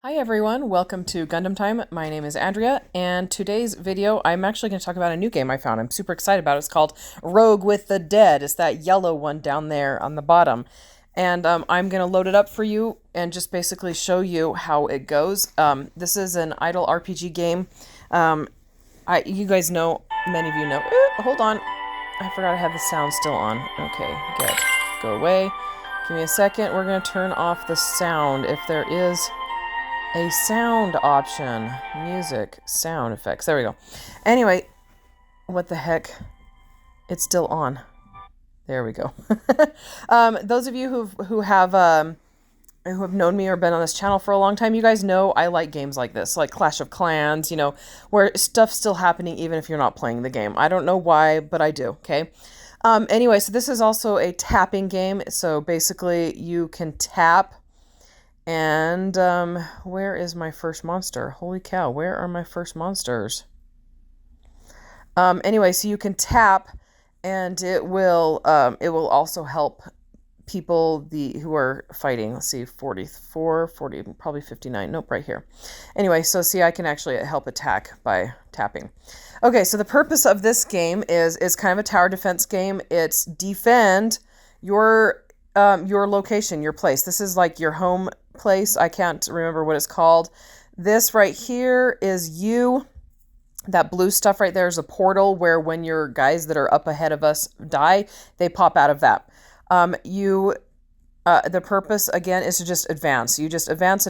Hi everyone, welcome to Gundam Time. My name is Andrea, and today's video I'm actually going to talk about a new game I found. I'm super excited about it. It's called Rogue with the Dead. It's that yellow one down there on the bottom. And I'm going to load it up for you and just basically show you how it goes. This is an idle RPG game. You guys know, many of you know. Hold on. I forgot I have the sound still on. Okay, good. Go away. Give me a second. We're going to turn off the sound if there is a sound option. Music, sound effects. There we go. Anyway, what the heck? It's still on. There we go. Those of you who have known me or been on this channel for a long time, you guys know I like games like this, like Clash of Clans, where stuff's still happening even if you're not playing the game. I don't know why, but I do, okay? Anyway, so this is also a tapping game. So basically you can tap. And where is my first monster? Holy cow, where are my first monsters? Anyway, so you can tap, and it will also help people who are fighting. Let's see, 44, 40, probably 59. Nope, right here. Anyway, so see, I can actually help attack by tapping. Okay, so the purpose of this game is kind of a tower defense game. It's defend your location, your place. This is like your home place. I can't remember what it's called. This right here is you. That blue stuff right there is a portal where when your guys that are up ahead of us die, they pop out of that. The purpose again is to just advance. You just advance.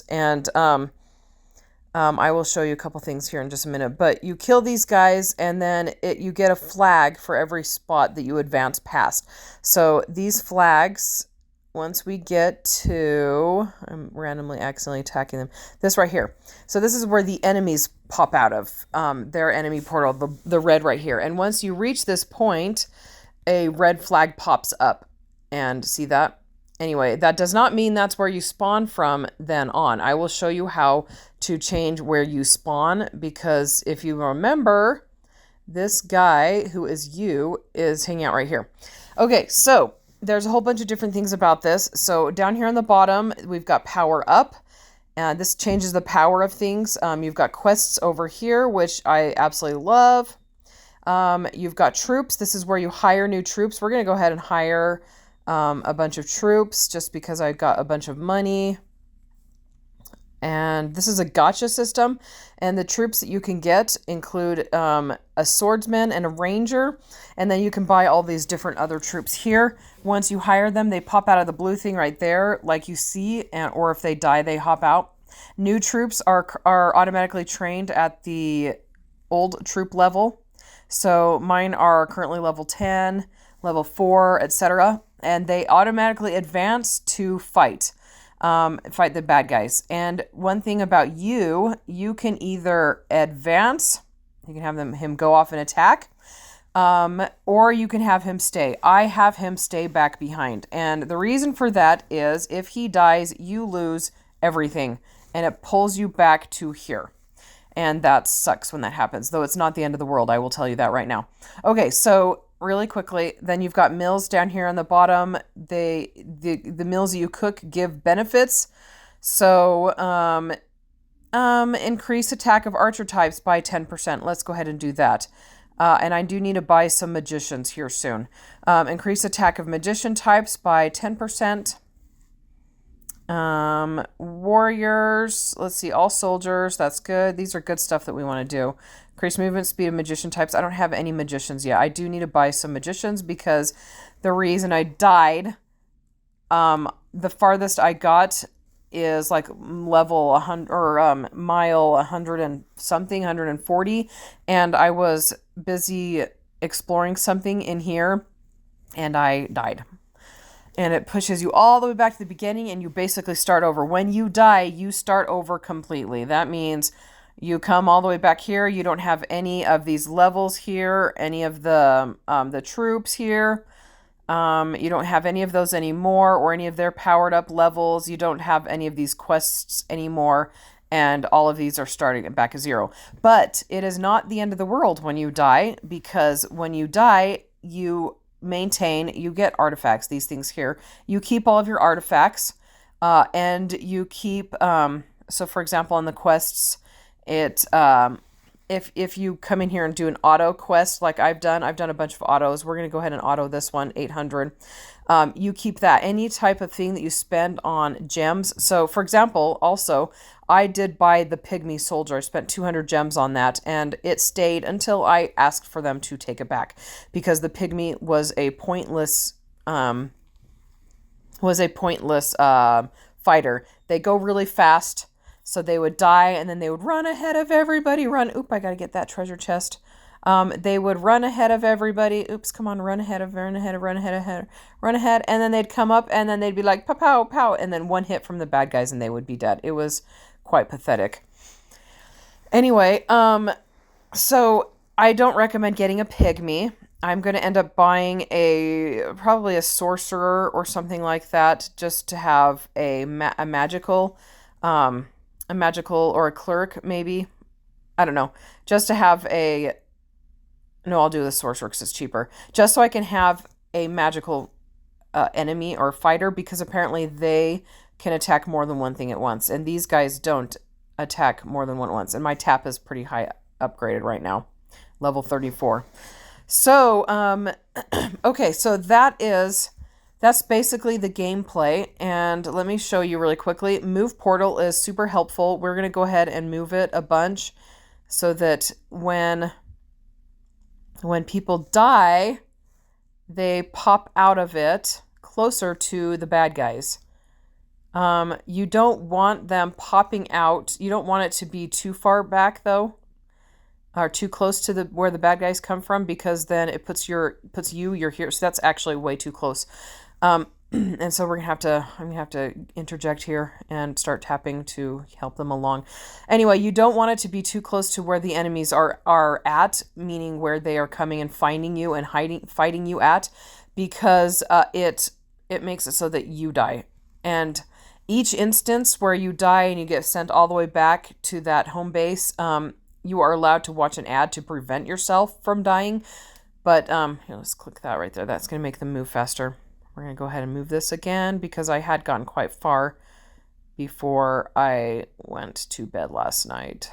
And I will show you a couple things here in just a minute, but you kill these guys and then you get a flag for every spot that you advance past. So these flags, once we get to, I'm randomly accidentally attacking them, this right here. So this is where the enemies pop out of, their enemy portal, the red right here. And once you reach this point, a red flag pops up. And see that? Anyway, that does not mean that's where you spawn from then on. I will show you how to change where you spawn, because if you remember, this guy who is you is hanging out right here. Okay, so there's a whole bunch of different things about this. So down here on the bottom, we've got power up. This changes the power of things. You've got quests over here, which I absolutely love. You've got troops. This is where you hire new troops. We're going to go ahead and hire a bunch of troops just because I got a bunch of money. And this is a gacha system, and the troops that you can get include a swordsman and a ranger, and then you can buy all these different other troops here. Once you hire them, they pop out of the blue thing right there, like you see, or if they die, they hop out. New troops are automatically trained at the old troop level. So mine are currently level 10, level 4, etc., and they automatically advance to fight the bad guys. And one thing about you can either advance, you can have him go off and attack, or you can have him stay. I have him stay back behind. And the reason for that is if he dies, you lose everything, and it pulls you back to here. And that sucks when that happens, though it's not the end of the world. I will tell you that right now. Okay, so really quickly, then you've got mills down here on the bottom. The mills that you cook give benefits. So increase attack of archer types by 10%. Let's go ahead and do that. And I do need to buy some magicians here soon. Increase attack of magician types by 10%. Warriors, let's see, all soldiers, that's good. These are good stuff that we want to do. Increase movement speed of magician types. I don't have any magicians yet. I do need to buy some magicians because the reason I died, the farthest I got is like level 100 or mile 100 and something, 140, and I was busy exploring something in here and I died. And it pushes you all the way back to the beginning, and you basically start over. When you die, you start over completely. That means you come all the way back here. You don't have any of these levels here, any of the troops here. You don't have any of those anymore, or any of their powered up levels. You don't have any of these quests anymore, and all of these are starting back at zero. But it is not the end of the world when you die, because when you die, you get artifacts, these things here. You keep all of your artifacts. And you keep, so for example, on the quests, it, if you come in here and do an auto quest like I've done a bunch of autos. We're going to go ahead and auto this one, 800. You keep that. Any type of thing that you spend on gems. So for example, also, I did buy the Pygmy Soldier. I spent 200 gems on that, and it stayed until I asked for them to take it back, because the Pygmy was a pointless, fighter. They go really fast. So they would die, and then they would run ahead of everybody. Oop, I got to get that treasure chest. They would run ahead of everybody. Oops, come on, run ahead. And then they'd come up, and then they'd be like, pow, pow, pow. And then one hit from the bad guys, and they would be dead. It was quite pathetic. Anyway, so I don't recommend getting a Pygmy. I'm going to end up buying probably a sorcerer or something like that, just to have a magical, or a cleric, maybe. I don't know. Just to have no, I'll do the sorcerer because it's cheaper. Just so I can have a magical enemy or fighter, because apparently they can attack more than one thing at once. And these guys don't attack more than one at once. And my tap is pretty high upgraded right now. Level 34. So, okay, so that's basically the gameplay, and let me show you really quickly. Move portal is super helpful. We're going to go ahead and move it a bunch so that when people die, they pop out of it closer to the bad guys. You don't want them popping out. You don't want it to be too far back, though, or too close to where the bad guys come from, because then it puts you're here. So that's actually way too close. And so I'm gonna have to interject here and start tapping to help them along. Anyway, you don't want it to be too close to where the enemies are at, meaning where they are coming and finding you and fighting you at, because it makes it so that you die. And each instance where you die and you get sent all the way back to that home base, you are allowed to watch an ad to prevent yourself from dying. But here, let's click that right there. That's going to make them move faster. We're going to go ahead and move this again, because I had gotten quite far before I went to bed last night.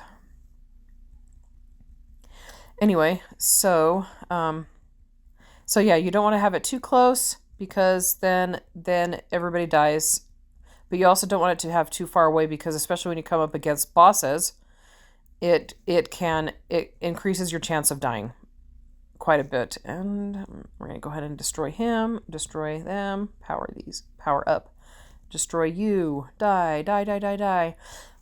Anyway, so yeah, you don't want to have it too close, because then everybody dies. But you also don't want it to have too far away, because especially when you come up against bosses, it increases your chance of dying quite a bit. And we're going to go ahead and destroy him, destroy them, power up, destroy you, die.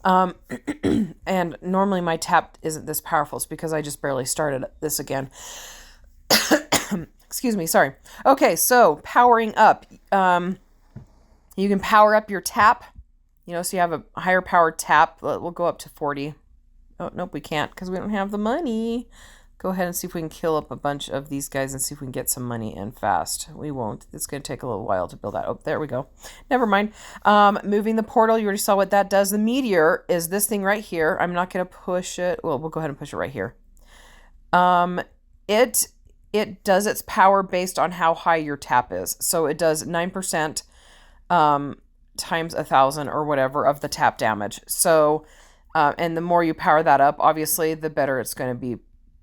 And normally my tap isn't this powerful. It's because I just barely started this again. Excuse me, sorry. Okay, so powering up. You can power up your tap, so you have a higher powered tap. We'll go up to 40. Oh, nope, we can't, because we don't have the money. Go ahead and see if we can kill up a bunch of these guys and see if we can get some money in fast. We won't. It's going to take a little while to build that. Oh, there we go. Never mind. Moving the portal, you already saw what that does. The meteor is this thing right here. I'm not going to push it. Well, we'll go ahead and push it right here. It does its power based on how high your tap is. So it does 9% times 1,000 or whatever of the tap damage. So, and the more you power that up, obviously, the better it's going to be.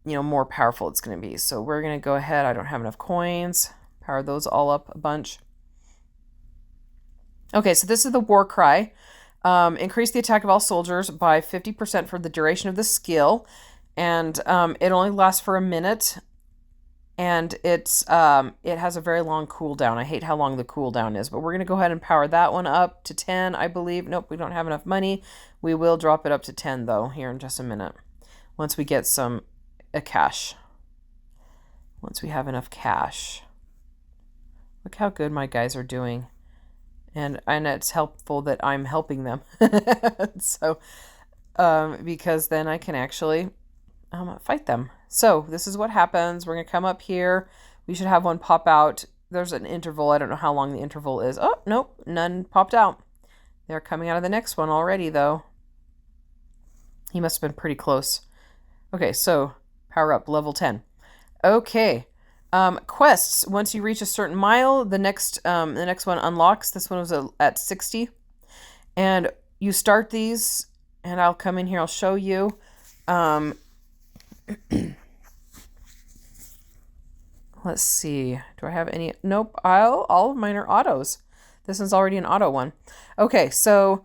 More powerful it's going to be. So we're going to go ahead. I don't have enough coins. Power those all up a bunch. Okay, so this is the war cry. Increase the attack of all soldiers by 50% for the duration of the skill. And it only lasts for a minute. And it has a very long cooldown. I hate how long the cooldown is. But we're going to go ahead and power that one up to 10, I believe. Nope, we don't have enough money. We will drop it up to 10, though, here in just a minute. Once we get cash. Once we have enough cash. Look how good my guys are doing. And it's helpful that I'm helping them. So, because then I can actually fight them. So this is what happens. We're going to come up here. We should have one pop out. There's an interval. I don't know how long the interval is. Oh, nope. None popped out. They're coming out of the next one already, though. He must have been pretty close. Okay, so power up, level 10. Okay. Quests. Once you reach a certain mile, the next one unlocks. This one was at 60. And you start these, and I'll come in here, I'll show you. Let's see. Do I have any? Nope. All of mine are autos. This one's already an auto one. Okay, so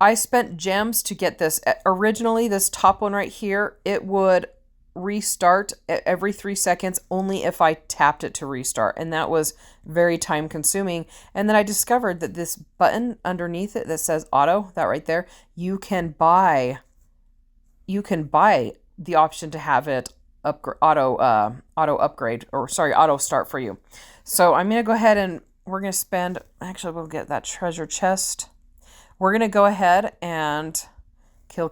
I spent gems to get this. Originally, this top one right here, it would restart every 3 seconds only if I tapped it to restart. And that was very time consuming. And then I discovered that this button underneath it that says auto, that right there, you can buy the option to have it auto upgrade, or sorry, auto start for you. So I'm going to go ahead and we're going to spend, actually we'll get that treasure chest. We're going to go ahead and kill.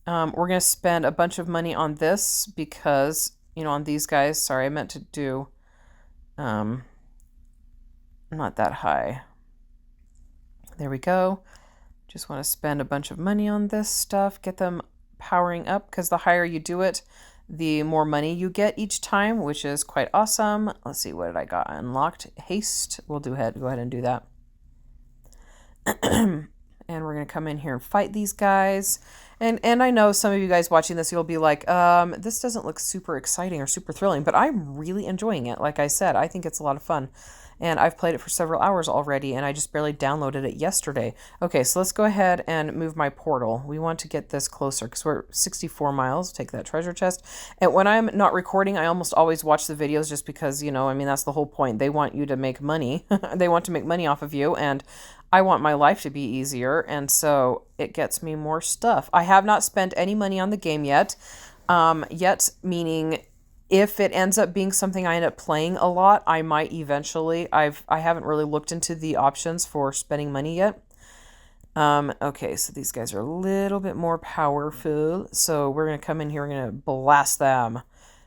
We're going to spend a bunch of money on this because, you know, on these guys, sorry, I meant to do, not that high. There we go. Just want to spend a bunch of money on this stuff, get them powering up, because the higher you do it, the more money you get each time, which is quite awesome. Let's see, what did I got unlocked? Haste. We'll go ahead and do that. And we're going to come in here and fight these guys. And I know some of you guys watching this, you'll be like, this doesn't look super exciting or super thrilling, but I'm really enjoying it. Like I said, I think it's a lot of fun. And I've played it for several hours already, and I just barely downloaded it yesterday. Okay, so let's go ahead and move my portal. We want to get this closer because we're 64 miles. Take that treasure chest. And when I'm not recording, I almost always watch the videos just because, you know, I mean, that's the whole point. They want you to make money. They want to make money off of you, and I want my life to be easier, and so it gets me more stuff. I have not spent any money on the game yet. Meaning if it ends up being something I end up playing a lot, I might eventually. I haven't really looked into the options for spending money yet. Okay, so these guys are a little bit more powerful. So we're going to come in here, we're going to blast them.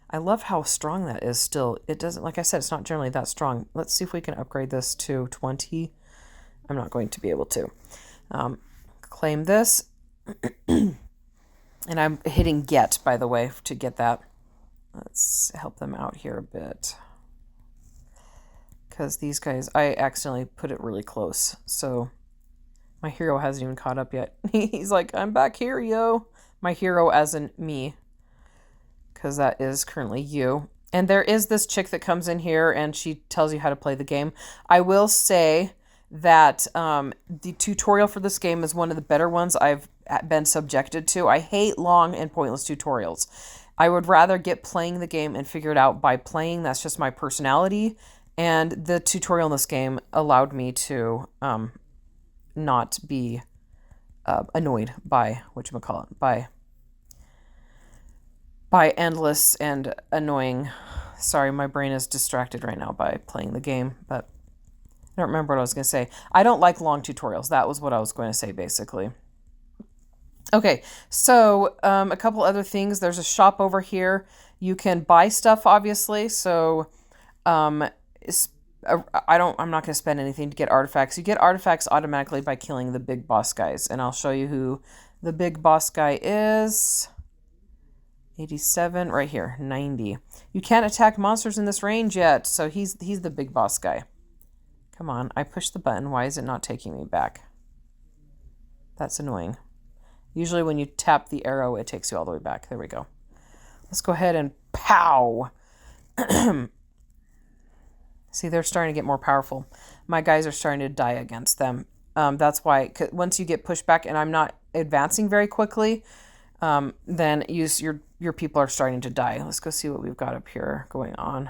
I love how strong that is still. It doesn't, like I said, it's not generally that strong. Let's see if we can upgrade this to 20. I'm not going to be able to. Claim this. And I'm hitting get, by the way, to get that. Let's help them out here a bit. Because these guys, I accidentally put it really close. So my hero hasn't even caught up yet. He's like, I'm back here, yo. My hero as in me. Because that is currently you. And there is this chick that comes in here and she tells you how to play the game. I will say that the tutorial for this game is one of the better ones I've been subjected to. I hate long and pointless tutorials. I would rather get playing the game and figure it out by playing. That's just my personality. And the tutorial in this game allowed me to not be annoyed by, by endless and annoying. Sorry, my brain is distracted right now by playing the game, but I don't remember what I was going to say. I don't like long tutorials. That was what I was going to say, basically. Okay, so a couple other things. There's a shop over here. You can buy stuff, obviously. So I'm not going to spend anything to get artifacts. You get artifacts automatically by killing the big boss guys. And I'll show you who the big boss guy is. 87, right here, 90. You can't attack monsters in this range yet. So he's the big boss guy. Come on, I pushed the button. Why is it not taking me back? That's annoying. Usually when you tap the arrow, it takes you all the way back. There we go. Let's go ahead and pow. See, they're starting to get more powerful. My guys are starting to die against them. That's why once you get pushed back and I'm not advancing very quickly, then your people are starting to die. Let's go see what we've got up here going on.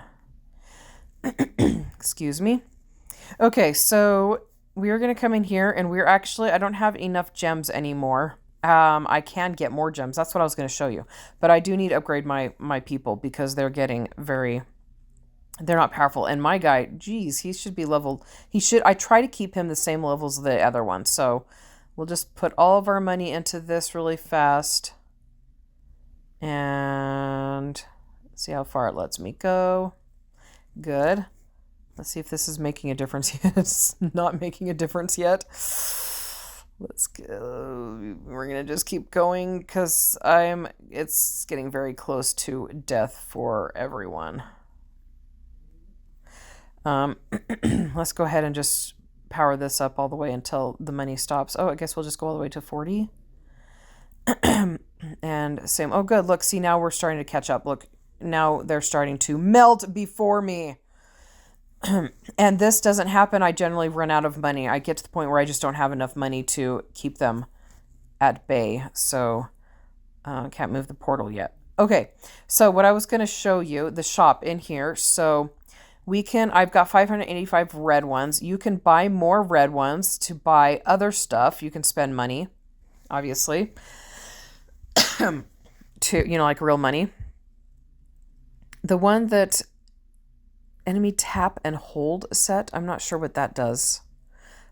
Excuse me. Okay, so we're going to come in here and we're actually, I don't have enough gems anymore. I can get more gems. That's what I was going to show you. But I do need to upgrade my people because they're getting they're not powerful. And my guy, geez, he should be leveled. I try to keep him the same level as the other one. So we'll just put all of our money into this really fast. And see how far it lets me go. Good. Let's see if this is making a difference yet. It's not making a difference yet. Let's go. We're going to just keep going because it's getting very close to death for everyone. Let's go ahead and just power this up all the way until the money stops. Oh, I guess we'll just go all the way to 40. And same. Oh, good. Look, see, now we're starting to catch up. Look, now they're starting to melt before me. And this doesn't happen. I generally run out of money. I get to the point where I just don't have enough money to keep them at bay. So can't move the portal yet. Okay, so what I was going to show you, the shop in here. So I've got 585 red ones. You can buy more red ones to buy other stuff. You can spend money, obviously, to, like real money. The one that enemy tap and hold set, I'm not sure what that does.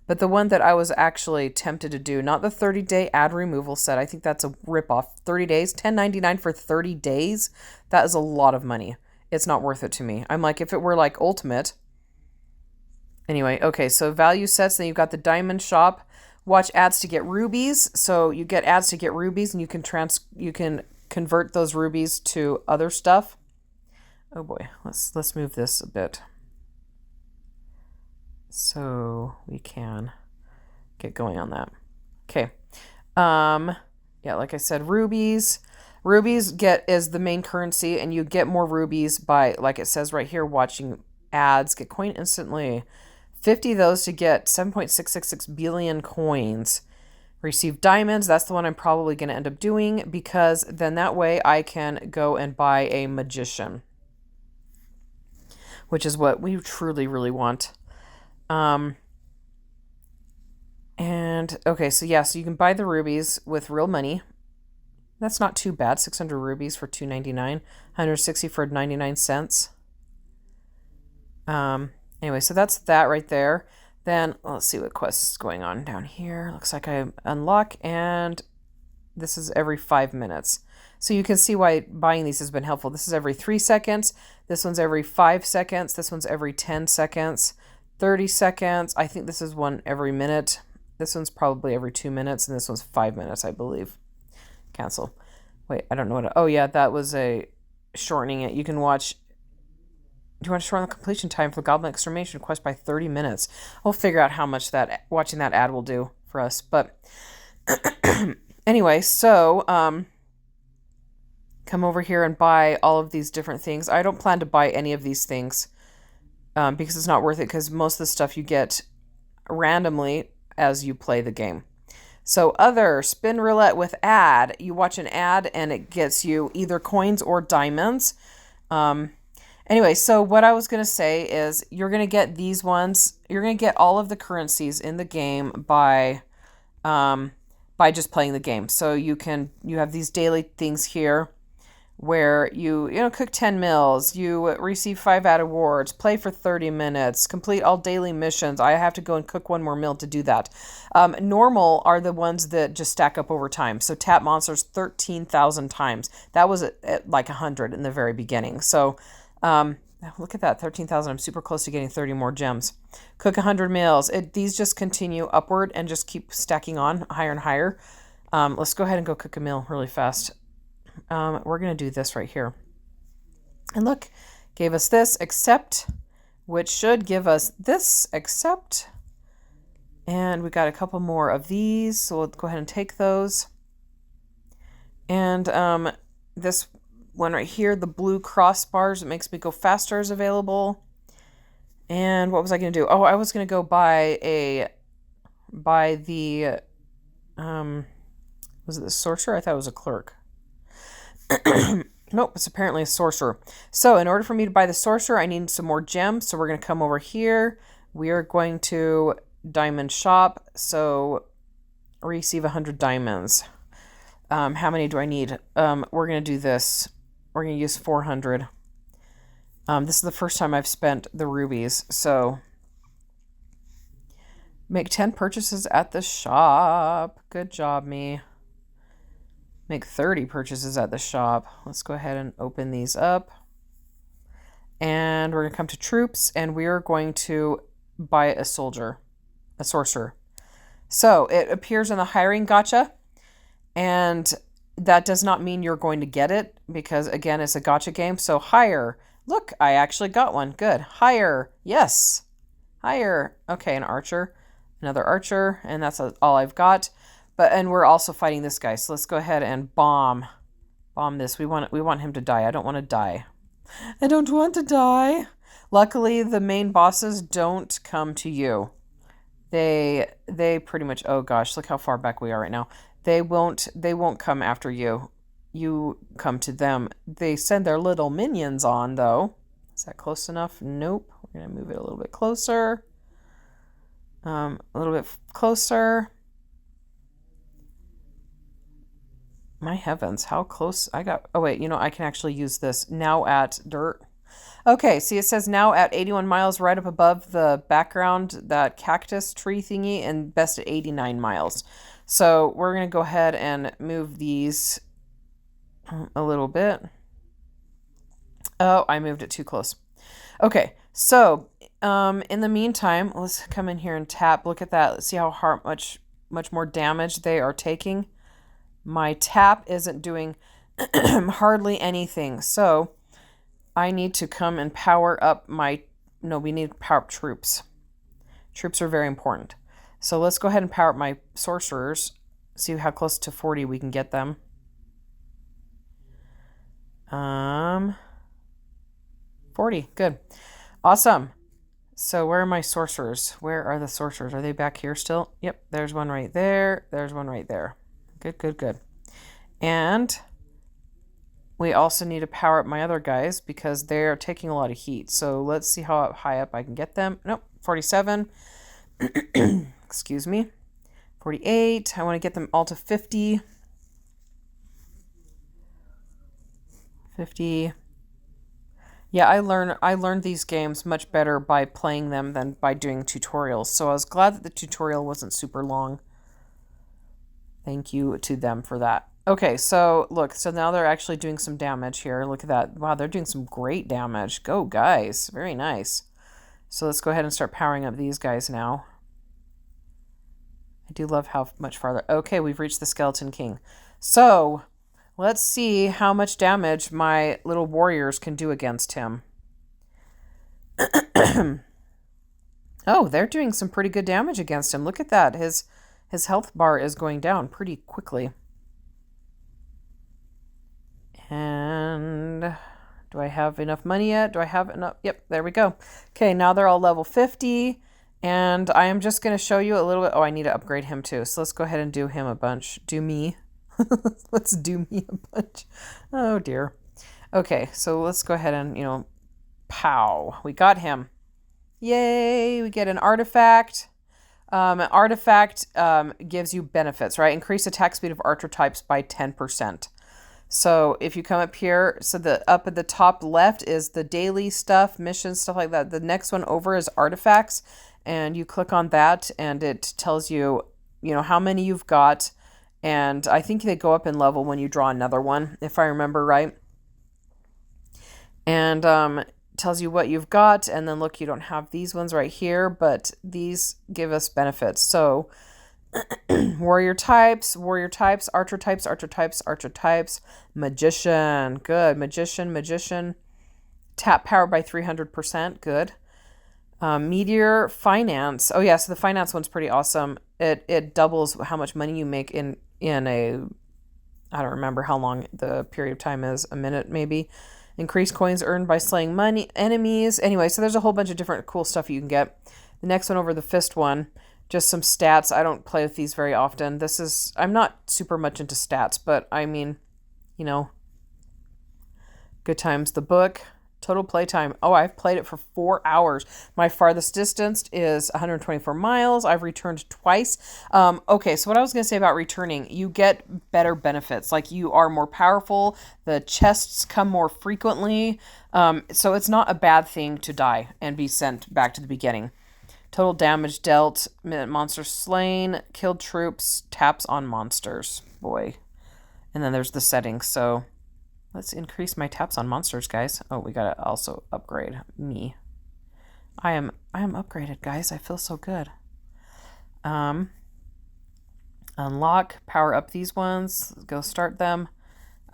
But the one that I was actually tempted to do, not the 30-day ad removal set. I think that's a ripoff. 30 days, $10.99 for 30 days. That is a lot of money. It's not worth it to me. I'm like, if it were like ultimate. Anyway, okay, so value sets. Then you've got the diamond shop. Watch ads to get rubies. So you get ads to get rubies, and you can convert those rubies to other stuff. Oh boy, let's move this a bit so we can get going on that. Okay. Yeah, like I said, rubies. Rubies is the main currency, and you get more rubies by, like it says right here, watching ads. Get coin instantly. 50 of those to get 7.666 billion coins. Receive diamonds. That's the one I'm probably going to end up doing, because then that way I can go and buy a magician, which is what we truly, really want. And okay, so yeah, so you can buy the rubies with real money. That's not too bad. 600 rubies for $2.99, 160 for 99 cents. Anyway, so that's that right there. Then let's see what quest is going on down here. Looks like I unlock, and this is every 5 minutes. So you can see why buying these has been helpful. This is every 3 seconds. This one's every 5 seconds. This one's every 10 seconds, 30 seconds. I think this is one every minute. This one's probably every 2 minutes, and this one's 5 minutes, I believe. Cancel. Wait, I don't know what. Oh, yeah, that was a shortening it. You can watch. Do you want to shorten the completion time for the Goblin Extermination quest by 30 minutes? We'll figure out how much that watching that ad will do for us. But anyway, so come over here and buy all of these different things. I don't plan to buy any of these things because it's not worth it, because most of the stuff you get randomly as you play the game. So other, spin roulette with ad. You watch an ad and it gets you either coins or diamonds. Anyway, so what I was going to say is you're going to get these ones. You're going to get all of the currencies in the game by just playing the game. So you have these daily things here where you cook 10 meals, you receive 5 ad awards, play for 30 minutes, complete all daily missions. I have to go and cook one more meal to do that. Normal are the ones that just stack up over time. So tap monsters 13,000 times. That was at like 100 in the very beginning. So look at that, 13,000. I'm super close to getting 30 more gems. Cook 100 meals. These just continue upward and just keep stacking on higher and higher. Let's go ahead and go cook a meal really fast. We're going to do this right here. And look, gave us this, accept, which should give us this, accept. And we got a couple more of these, so we'll go ahead and take those. And this one right here, the blue crossbars, it makes me go faster, is available. And what was I going to do? Oh, I was going to go buy the, was it the sorcerer? I thought it was a clerk. Nope, it's apparently a sorcerer. So in order for me to buy the sorcerer, I need some more gems. So we're going to come over here. We are going to diamond shop. So receive 100 diamonds. How many do I need? We're going to do this. We're going to use 400. This is the first time I've spent the rubies. So make 10 purchases at the shop. Good job, me. Make 30 purchases at the shop. Let's go ahead and open these up. And we're going to come to troops, and we are going to buy a sorcerer. So it appears in the hiring gacha, and that does not mean you're going to get it, because again, it's a gacha game. So hire. Look, I actually got one. Good. Hire. Yes. Hire. Okay, an archer. another archer, and that's all I've got. And we're also fighting this guy, so let's go ahead and bomb this. We want him to die. I don't want to die. I don't want to die. Luckily, the main bosses don't come to you. They pretty much, oh gosh, look how far back we are right now. They won't come after you. You come to them. They send their little minions on, though. Is that close enough? Nope. We're going to move it a little bit closer. A little bit closer. My heavens, how close I got. Oh, wait, I can actually use this. Now at dirt. Okay, see, it says now at 81 miles right up above the background, that cactus tree thingy, and best at 89 miles. So we're going to go ahead and move these a little bit. Oh, I moved it too close. Okay, so in the meantime, let's come in here and tap. Look at that. Let's see how much more damage they are taking. My tap isn't doing hardly anything. So I need to come and power up we need to power up troops. Troops are very important. So let's go ahead and power up my sorcerers. See how close to 40 we can get them. 40, good. Awesome. So where are my sorcerers? Where are the sorcerers? Are they back here still? Yep, there's one right there. There's one right there. Good, good, good. And we also need to power up my other guys because they're taking a lot of heat. So let's see how high up I can get them. Nope, 47. Excuse me. 48. I want to get them all to 50. 50. Yeah, I learned these games much better by playing them than by doing tutorials. So I was glad that the tutorial wasn't super long. Thank you to them for that. Okay, so look, so now they're actually doing some damage here. Look at that. Wow, they're doing some great damage. Go, guys. Very nice. So let's go ahead and start powering up these guys now. I do love how much farther. Okay, we've reached the Skeleton King. So let's see how much damage my little warriors can do against him. Oh, they're doing some pretty good damage against him. Look at that. His health bar is going down pretty quickly. And do I have enough money yet? Do I have enough? Yep, there we go. Okay, now they're all level 50. And I am just going to show you a little bit. Oh, I need to upgrade him too. So let's go ahead and do him a bunch. Do me. Let's do me a bunch. Oh, dear. Okay, so let's go ahead and, pow. We got him. Yay, we get an artifact. An artifact gives you benefits, right? Increase attack speed of archer types by 10%. So if you come up here, so up at the top left is the daily stuff, missions, stuff like that. The next one over is artifacts, and you click on that, and it tells you, how many you've got. And I think they go up in level when you draw another one, if I remember right. And tells you what you've got. And then look, you don't have these ones right here, but these give us benefits. So warrior types, archer types, magician, good. Magician. Tap power by 300%, good. Meteor, finance. Oh yeah, so the finance one's pretty awesome. It doubles how much money you make in a, I don't remember how long the period of time is, a minute maybe. Increase coins earned by slaying enemies. Anyway, so there's a whole bunch of different cool stuff you can get. The next one over, the fist one, just some stats. I don't play with these very often. I'm not super much into stats, but I mean, good times. The book. Total playtime. Oh, I've played it for 4 hours. My farthest distance is 124 miles. I've returned twice. Okay, so what I was going to say about returning, you get better benefits. Like you are more powerful. The chests come more frequently. So it's not a bad thing to die and be sent back to the beginning. Total damage dealt, monsters slain, killed troops, taps on monsters. Boy. And then there's the settings, so let's increase my taps on monsters, guys. Oh, we gotta also upgrade me. I am upgraded, guys. I feel so good. Unlock, power up these ones. Let's go start them.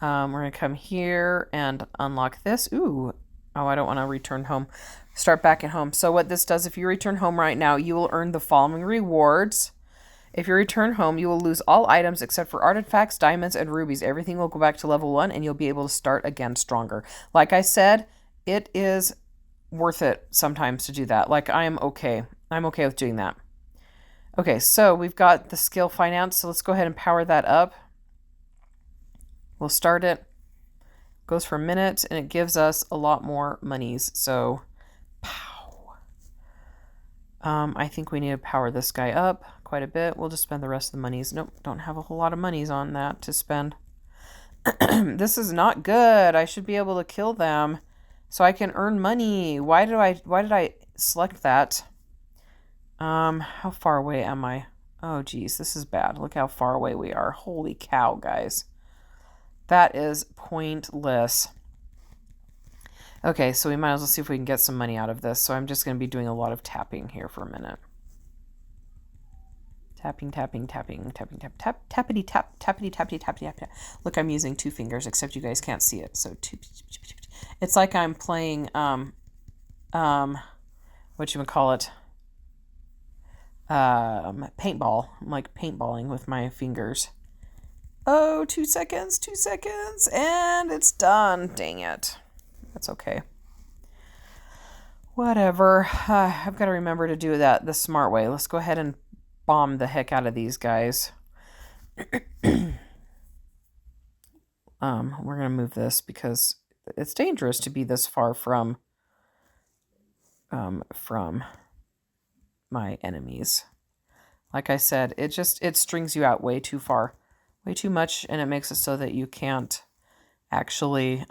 We're gonna come here and unlock this. Ooh. Oh, I don't want to return home. start back at home. So what this does, if you return home right now, you will earn the following rewards. If you return home, you will lose all items except for artifacts, diamonds, and rubies. Everything will go back to level 1, and you'll be able to start again stronger. Like I said, it is worth it sometimes to do that. Like, I'm okay with doing that. Okay, so we've got the skill finance, so let's go ahead and power that up. We'll start it. Goes for a minute, and it gives us a lot more monies. So, pow. I think we need to power this guy up quite a bit. We'll just spend the rest of the monies. Nope, don't have a whole lot of monies on that to spend. This is not good. I should be able to kill them so I can earn money. Why did I select that? How far away am I? Oh, geez, this is bad. Look how far away we are. Holy cow, guys. That is pointless. Okay, so we might as well see if we can get some money out of this. So I'm just going to be doing a lot of tapping here for a minute. Tapping, tapping, tapping, tapping, tap, tap, tappity, tap, tappity, tappity, tappity, tap. Look, I'm using 2 fingers, except you guys can't see it. So it's like I'm playing, whatchamacallit, paintball. I'm like paintballing with my fingers. Oh, 2 seconds, and it's done. Dang it. That's okay. Whatever. I've got to remember to do that the smart way. Let's go ahead and bomb the heck out of these guys. We're going to move this because it's dangerous to be this far from my enemies. Like I said, it strings you out way too far. Way too much, and it makes it so that you can't actually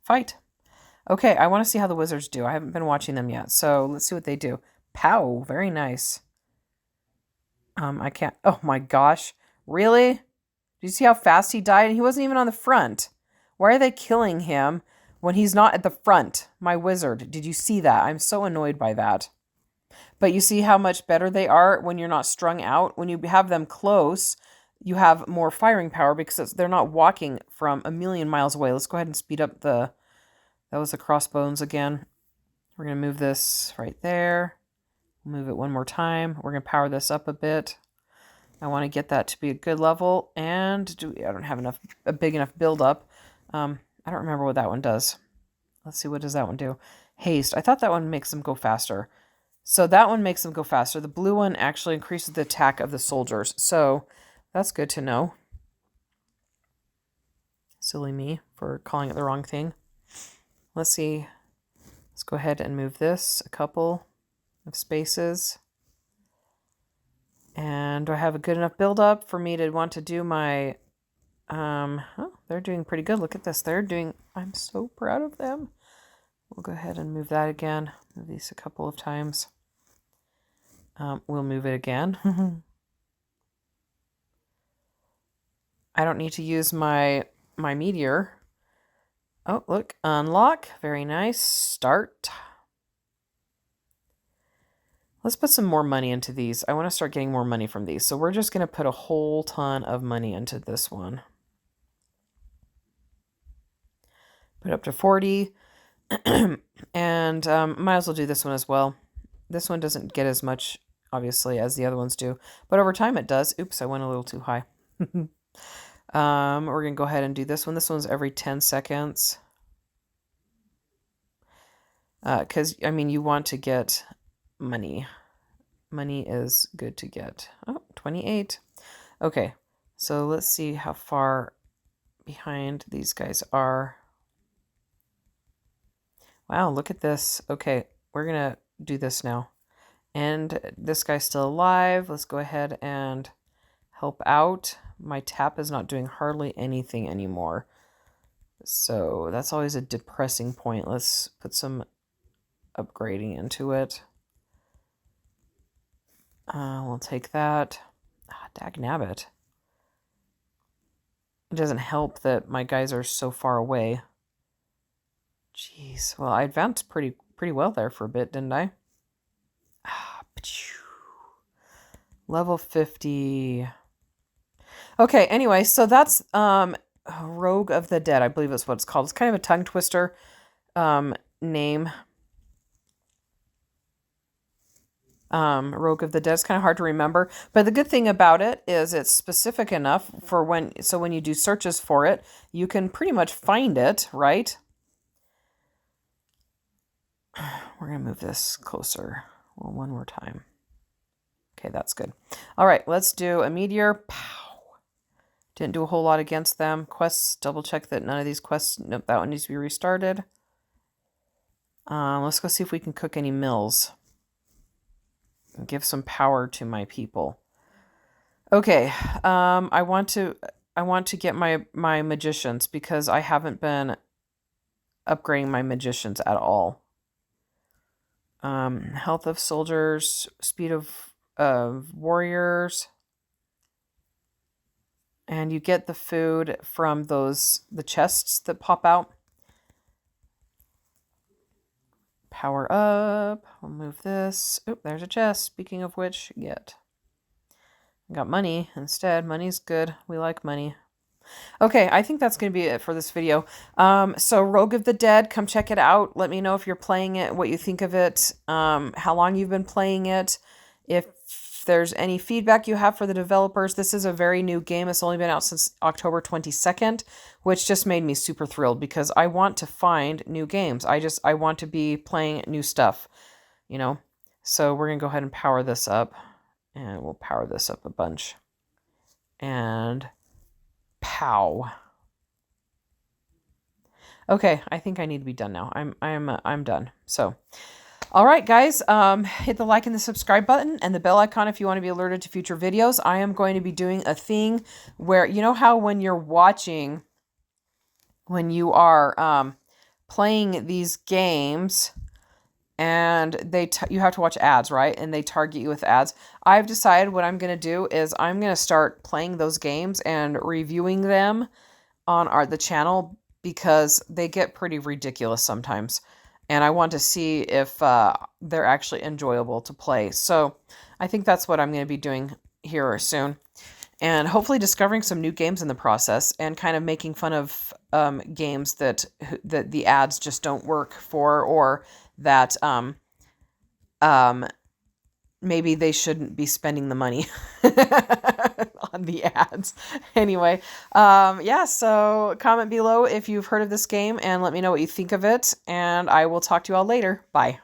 fight. Okay, I want to see how the wizards do. I haven't been watching them yet, so let's see what they do. Pow, very nice. I can't. Oh my gosh, really? Did you see how fast he died? And he wasn't even on the front. Why are they killing him when he's not at the front? My wizard, did you see that? I'm so annoyed by that. But you see how much better they are when you're not strung out? When you have them close, you have more firing power because they're not walking from a million miles away. Let's go ahead and speed up that was the crossbones again. We're going to move this right there. Move it one more time. We're going to power this up a bit. I want to get that to be a good level. And I don't have a big enough build up. I don't remember what that one does. Let's see, what does that one do? Haste. I thought that one makes them go faster. So that one makes them go faster. The blue one actually increases the attack of the soldiers. So that's good to know. Silly me for calling it the wrong thing. Let's see. Let's go ahead and move this a couple of spaces. And do I have a good enough build up for me to want to do my... oh, they're doing pretty good. Look at this. I'm so proud of them. We'll go ahead and move that again. Move these a couple of times. We'll move it again. I don't need to use my meteor. Oh, look. Unlock. Very nice. Start. Let's put some more money into these. I want to start getting more money from these. So we're just going to put a whole ton of money into this one. Put up to 40. And might as well do this one as well. This one doesn't get as much, obviously, as the other ones do. But over time it does. Oops, I went a little too high. We're going to go ahead and do this one. This one's every 10 seconds. Because, I mean, you want to get money. Money is good to get. Oh, 28. Okay, so let's see how far behind these guys are. Wow, look at this. Okay, we're going to do this now. And this guy's still alive. Let's go ahead and help out. My tap is not doing hardly anything anymore. So that's always a depressing point. Let's put some upgrading into it. We'll take that. Dagnabbit. It doesn't help that my guys are so far away. Jeez. Well, I advanced pretty well there for a bit, didn't I? Level 50. Okay, anyway, so that's Rogue of the Dead, I believe is what it's called. It's kind of a tongue twister name. Rogue of the Dead is kind of hard to remember, but the good thing about it is it's specific enough for so when you do searches for it, you can pretty much find it, right? We're going to move this closer one more time. Okay, that's good. All right, let's do a meteor. Pow. Didn't do a whole lot against them. Quests, double check that none of these quests, nope, that one needs to be restarted. Let's go see if we can cook any mills. Give some power to my people. Okay, I want to get my magicians because I haven't been upgrading my magicians at all. Health of soldiers, speed of warriors, and you get the food from the chests that pop out. Power up. We'll move this. Oh, there's a chest. Speaking of which, get. Got money instead. Money's good. We like money. Okay, I think that's going to be it for this video. So Rogue of the Dead, come check it out. Let me know if you're playing it, what you think of it, how long you've been playing it. If there's any feedback you have for the developers, this is a very new game. It's only been out since October 22nd, which just made me super thrilled because I want to find new games. I want to be playing new stuff, you know. So we're going to go ahead and power this up, and we'll power this up a bunch. And pow. Okay, I think I need to be done now. I'm done. So, all right, guys, hit the like and the subscribe button and the bell icon if you want to be alerted to future videos. I am going to be doing a thing where, you know how when you're watching, when you are playing these games and you have to watch ads, right? And they target you with ads. I've decided what I'm going to do is I'm going to start playing those games and reviewing them on the channel because they get pretty ridiculous sometimes. And I want to see if they're actually enjoyable to play. So I think that's what I'm going to be doing here soon. And hopefully discovering some new games in the process and kind of making fun of games that the ads just don't work for, or that maybe they shouldn't be spending the money on the ads. Anyway, yeah, so comment below if you've heard of this game and let me know what you think of it, and I will talk to you all later. Bye.